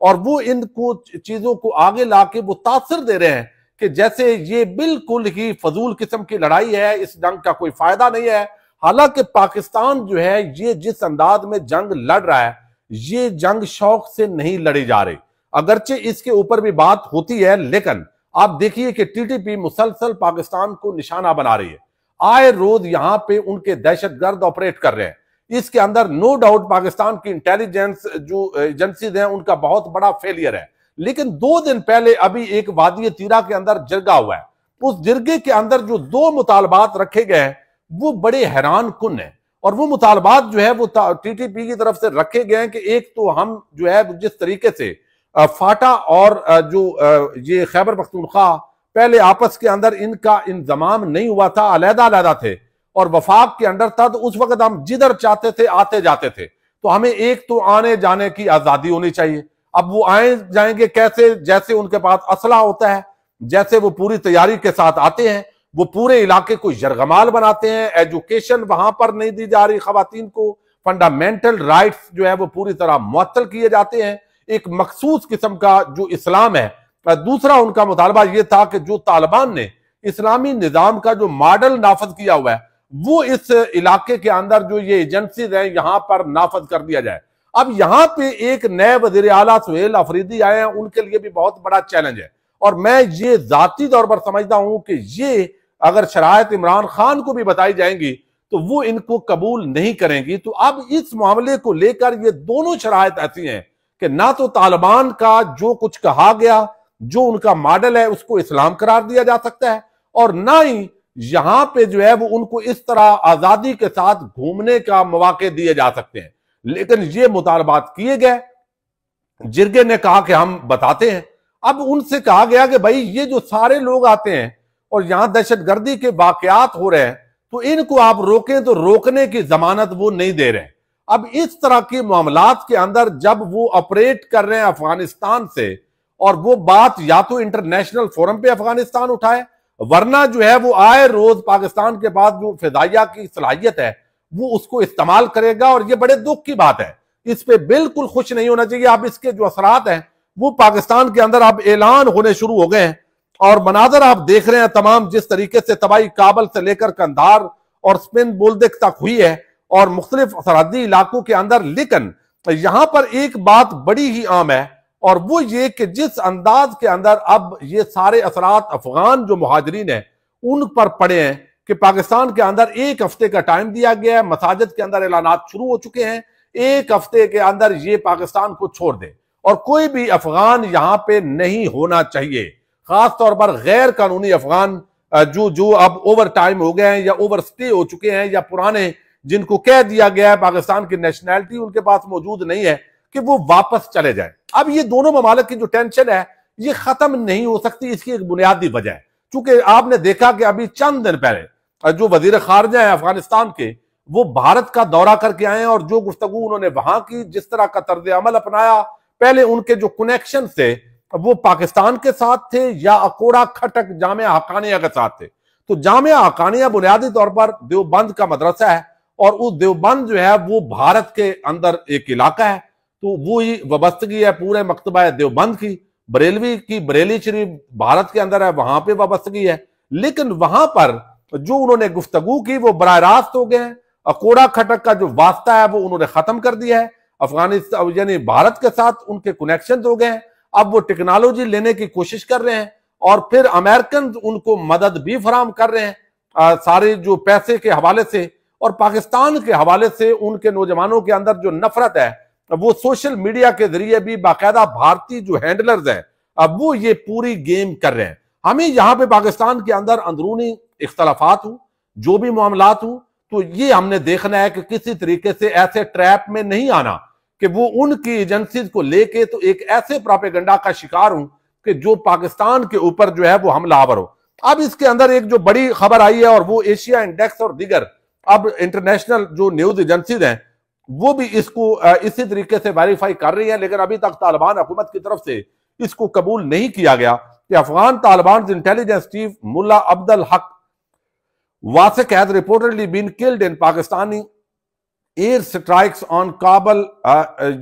اور وہ ان کو چیزوں کو آگے لا کے وہ تاثر دے رہے ہیں کہ جیسے یہ بالکل ہی فضول قسم کی لڑائی ہے، اس جنگ کا کوئی فائدہ نہیں ہے۔ حالانکہ پاکستان جو ہے یہ جس انداز میں جنگ لڑ رہا ہے، یہ جنگ شوق سے نہیں لڑی جا رہی، اگرچہ اس کے اوپر بھی بات ہوتی ہے، لیکن آپ دیکھیے کہ ٹی ٹی پی مسلسل پاکستان کو نشانہ بنا رہی ہے۔ آئے روز یہاں پہ ان کے دہشت گرد آپریٹ کر رہے ہیں۔ اس کے اندر نو ڈاؤٹ پاکستان کی انٹیلیجنس جو ایجنسیز ہیں ان کا بہت بڑا فیلئر ہے، لیکن 2 دن پہلے ابھی ایک وادی تیرا کے اندر جرگہ ہوا ہے۔ اس جرگے کے اندر جو 2 مطالبات رکھے گئے ہیں وہ بڑے حیران کن ہیں، اور وہ مطالبات جو ہے وہ ٹی ٹی پی کی طرف سے رکھے گئے ہیں کہ ایک تو ہم جو ہے جس طریقے سے فاٹا اور جو یہ خیبر پختونخوا پہلے آپس کے اندر ان کا انضمام نہیں ہوا تھا، علیحدہ علیحدہ تھے اور وفاق کے اندر تھا، تو اس وقت ہم جدھر چاہتے تھے آتے جاتے تھے، تو ہمیں ایک تو آنے جانے کی آزادی ہونی چاہیے۔ اب وہ آئیں جائیں گے کیسے؟ جیسے ان کے پاس اسلحہ ہوتا ہے، جیسے وہ پوری تیاری کے ساتھ آتے ہیں، وہ پورے علاقے کو یرغمال بناتے ہیں، ایجوکیشن وہاں پر نہیں دی جا رہی خواتین کو، فنڈامنٹل رائٹس جو ہے وہ پوری طرح معطل کیے جاتے ہیں، ایک مخصوص قسم کا جو اسلام ہے۔ دوسرا ان کا مطالبہ یہ تھا کہ جو طالبان نے اسلامی نظام کا جو ماڈل نافذ کیا ہوا ہے وہ اس علاقے کے اندر جو یہ ایجنسیز ہیں یہاں پر نافذ کر دیا جائے۔ اب یہاں پہ ایک نئے وزیر اعلیٰ سہیل آفریدی آئے ہیں، ان کے لیے بھی بہت بڑا چیلنج ہے، اور میں یہ ذاتی طور پر سمجھتا ہوں کہ یہ اگر شرائط عمران خان کو بھی بتائی جائیں گی تو وہ ان کو قبول نہیں کریں گی۔ تو اب اس معاملے کو لے کر یہ دونوں شرائط ایسی ہیں کہ نہ تو طالبان کا جو کچھ کہا گیا، جو ان کا ماڈل ہے، اس کو اسلام قرار دیا جا سکتا ہے، اور نہ ہی یہاں پہ جو ہے وہ ان کو اس طرح آزادی کے ساتھ گھومنے کا مواقع دیے جا سکتے ہیں۔ لیکن یہ مطالبات کیے گئے، جرگے نے کہا کہ ہم بتاتے ہیں۔ اب ان سے کہا گیا کہ بھائی یہ جو سارے لوگ آتے ہیں اور یہاں دہشت گردی کے واقعات ہو رہے ہیں تو ان کو آپ روکیں، تو روکنے کی ضمانت وہ نہیں دے رہے ہیں۔ اب اس طرح کے معاملات کے اندر جب وہ آپریٹ کر رہے ہیں افغانستان سے، اور وہ بات یا تو انٹرنیشنل فورم پہ افغانستان اٹھائے، ورنہ جو ہے وہ آئے روز پاکستان کے پاس جو فضائیہ کی صلاحیت ہے وہ اس کو استعمال کرے گا، اور یہ بڑے دکھ کی بات ہے، اس پہ بالکل خوش نہیں ہونا چاہیے۔ اب اس کے جو اثرات ہیں وہ پاکستان کے اندر اب اعلان ہونے شروع ہو گئے ہیں، اور مناظر آپ دیکھ رہے ہیں تمام، جس طریقے سے تباہی کابل سے لے کر قندھار اور سپن بولدک تک ہوئی ہے اور مختلف سرحدی علاقوں کے اندر۔ لیکن یہاں پر ایک بات بڑی ہی عام ہے، اور وہ یہ کہ جس انداز کے اندر اب یہ سارے اثرات افغان جو مہاجرین ہیں ان پر پڑے ہیں کہ پاکستان کے اندر 1 ہفتے کا ٹائم دیا گیا ہے، مساجد کے اندر اعلانات شروع ہو چکے ہیں، 1 ہفتے کے اندر یہ پاکستان کو چھوڑ دے، اور کوئی بھی افغان یہاں پہ نہیں ہونا چاہیے، خاص طور پر غیر قانونی افغان جو اب اوور ٹائم ہو گئے ہیں یا اوور سٹے ہو چکے ہیں، یا پرانے جن کو کہہ دیا گیا ہے پاکستان کی نیشنلٹی ان کے پاس موجود نہیں ہے، کہ وہ واپس چلے جائیں۔ اب یہ دونوں ممالک کی جو ٹینشن ہے یہ ختم نہیں ہو سکتی، اس کی ایک بنیادی وجہ ہے، چونکہ آپ نے دیکھا کہ ابھی چند دن پہلے جو وزیر خارجہ ہیں افغانستان کے، وہ بھارت کا دورہ کر کے آئے ہیں، اور جو گفتگو انہوں نے وہاں کی، جس طرح کا طرز عمل اپنایا، پہلے ان کے جو کنیکشن تھے وہ پاکستان کے ساتھ تھے یا اکوڑا کھٹک جامعہ حقانیہ کے ساتھ تھے۔ تو جامعہ حقانیہ بنیادی طور پر دیوبند کا مدرسہ ہے، اور اس دیوبند جو ہے وہ بھارت کے اندر ایک علاقہ ہے، تو وہی وابستگی ہے پورے مکتبہ دیوبند کی، بریلوی کی بریلی شریف بھارت کے اندر ہے، وہاں پہ وابستگی ہے۔ لیکن وہاں پر جو انہوں نے گفتگو کی وہ براہ راست ہو گئے ہیں، اکوڑا کھٹک کا جو واسطہ ہے وہ انہوں نے ختم کر دیا ہے، افغانستان یعنی بھارت کے ساتھ ان کے کنیکشن ہو گئے ہیں۔ اب وہ ٹیکنالوجی لینے کی کوشش کر رہے ہیں، اور پھر امریکن ان کو مدد بھی فراہم کر رہے ہیں سارے جو پیسے کے حوالے سے، اور پاکستان کے حوالے سے ان کے نوجوانوں کے اندر جو نفرت ہے وہ سوشل میڈیا کے ذریعے بھی باقاعدہ بھارتی جو ہینڈلرز ہیں اب وہ یہ پوری گیم کر رہے ہیں۔ ہمیں یہاں پہ پاکستان کے اندر اندرونی اختلافات ہوں، جو بھی معاملات ہوں، تو یہ ہم نے دیکھنا ہے کہ کسی طریقے سے ایسے ٹریپ میں نہیں آنا کہ وہ ان کی ایجنسیز کو لے کے تو ایک ایسے پراپیگنڈا کا شکار ہوں کہ جو پاکستان کے اوپر جو ہے وہ حملہ آور ہو۔ اب اس کے اندر ایک جو بڑی خبر آئی ہے، اور وہ ایشیا انڈیکس اور دیگر اب انٹرنیشنل جو نیوز ایجنسیز ہیں وہ بھی اس کو اسی طریقے سے ویریفائی کر رہی ہیں، لیکن ابھی تک طالبان حکومت کی طرف سے اس کو قبول نہیں کیا گیا کہ افغان طالبان انٹیلیجنس چیف ملا Abdul Haq Wasik has reportedly been killed in Pakistani air strikes on Kabul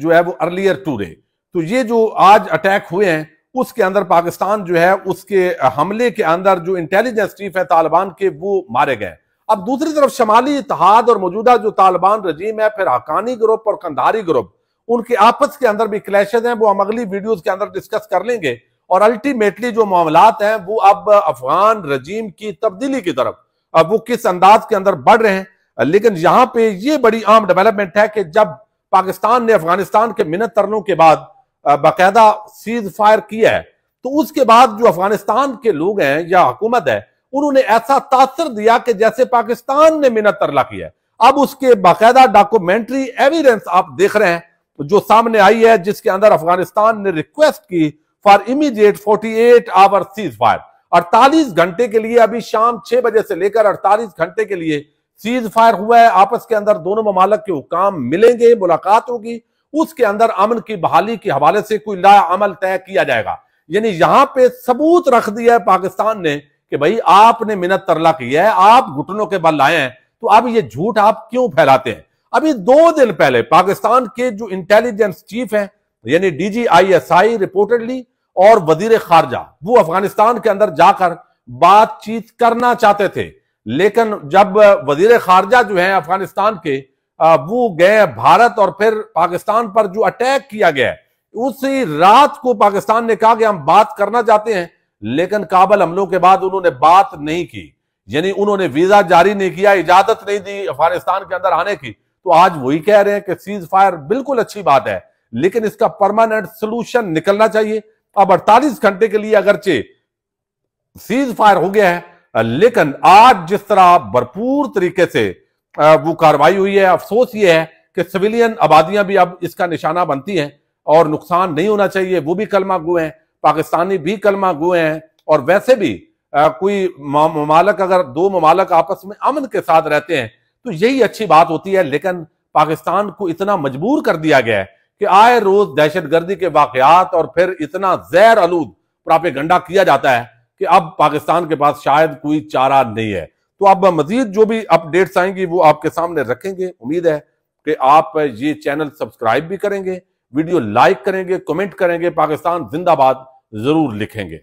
جو ہے وہ earlier today۔ تو یہ جو آج اٹیک ہوئے ہیں اس کے اندر پاکستان جو ہے اس کے حملے کے اندر جو انٹیلیجنس چیف ہے طالبان کے وہ مارے گئے۔ اب دوسری طرف شمالی اتحاد اور موجودہ جو طالبان رجیم ہے، پھر حقانی گروپ اور قندھاری گروپ، ان کے آپس کے اندر بھی کلیشز ہیں، وہ ہم اگلی ویڈیوز کے اندر ڈسکس کر لیں گے۔ اور الٹیمیٹلی جو معاملات ہیں وہ اب افغان رجیم کی تبدیلی کی طرف اب وہ کس انداز کے اندر بڑھ رہے ہیں۔ لیکن یہاں پہ یہ بڑی عام ڈیولپمنٹ ہے کہ جب پاکستان نے افغانستان کے منت ترلوں کے بعد باقاعدہ سیز فائر کیا ہے، تو اس کے بعد جو افغانستان کے لوگ ہیں یا حکومت ہے، انہوں نے ایسا تاثر دیا کہ جیسے پاکستان نے منت ترلا کیا ہے۔ اب اس کے باقاعدہ ڈاکومنٹری ایویڈنس آپ دیکھ رہے ہیں جو سامنے آئی ہے، جس کے اندر افغانستان نے ریکویسٹ کی for immediate 48 hour ceasefire, 48 گھنٹے کے لیے، ابھی شام 6 بجے سے لے کر 48 گھنٹے کے لیے سیز فائر ہوا ہے۔ آپس کے اندر دونوں ممالک کے حکام ملیں گے، ملاقات ہوگی، اس کے اندر امن کی بحالی کے حوالے سے کوئی لا عمل طے کیا جائے گا۔ یعنی یہاں پہ ثبوت رکھ دیا ہے پاکستان نے کہ بھائی آپ نے منت ترلا کیا ہے، آپ گھٹنوں کے بل لائے ہیں، تو اب یہ جھوٹ آپ کیوں پھیلاتے ہیں؟ ابھی 2 دن پہلے پاکستان کے جو انٹیلیجنس چیف ہیں، یعنی D G I S I رپورٹڈلی اور وزیر خارجہ، وہ افغانستان کے اندر جا کر بات چیت کرنا چاہتے تھے، لیکن جب وزیر خارجہ جو ہیں افغانستان کے وہ گئے بھارت، اور پھر پاکستان پر جو اٹیک کیا گیا ہے، اسی رات کو پاکستان نے کہا کہ ہم بات کرنا چاہتے ہیں، لیکن کابل حملوں کے بعد انہوں نے بات نہیں کی، یعنی انہوں نے ویزا جاری نہیں کیا، اجازت نہیں دی افغانستان کے اندر آنے کی۔ تو آج وہی کہہ رہے ہیں کہ سیز فائر بالکل اچھی بات ہے، لیکن اس کا پرماننٹ سلوشن نکلنا چاہیے۔ اب 48 گھنٹے کے لیے اگرچہ سیز فائر ہو گیا ہے، لیکن آج جس طرح بھرپور طریقے سے وہ کاروائی ہوئی ہے، افسوس یہ ہے کہ سویلین آبادیاں بھی اب اس کا نشانہ بنتی ہیں، اور نقصان نہیں ہونا چاہیے۔ وہ بھی کلمہ گو ہیں، پاکستانی بھی کلمہ گو ہیں، اور ویسے بھی کوئی ممالک، اگر 2 ممالک آپس میں امن کے ساتھ رہتے ہیں تو یہی اچھی بات ہوتی ہے۔ لیکن پاکستان کو اتنا مجبور کر دیا گیا ہے کہ آئے روز دہشت گردی کے واقعات اور پھر اتنا زہر آلود پراپیگنڈا کیا جاتا ہے کہ اب پاکستان کے پاس شاید کوئی چارہ نہیں ہے۔ تو اب مزید جو بھی اپڈیٹس آئیں گی وہ آپ کے سامنے رکھیں گے۔ امید ہے کہ آپ یہ چینل سبسکرائب بھی کریں گے، ویڈیو لائک کریں گے، کمنٹ کریں گے، پاکستان زندہ باد ضرور لکھیں گے۔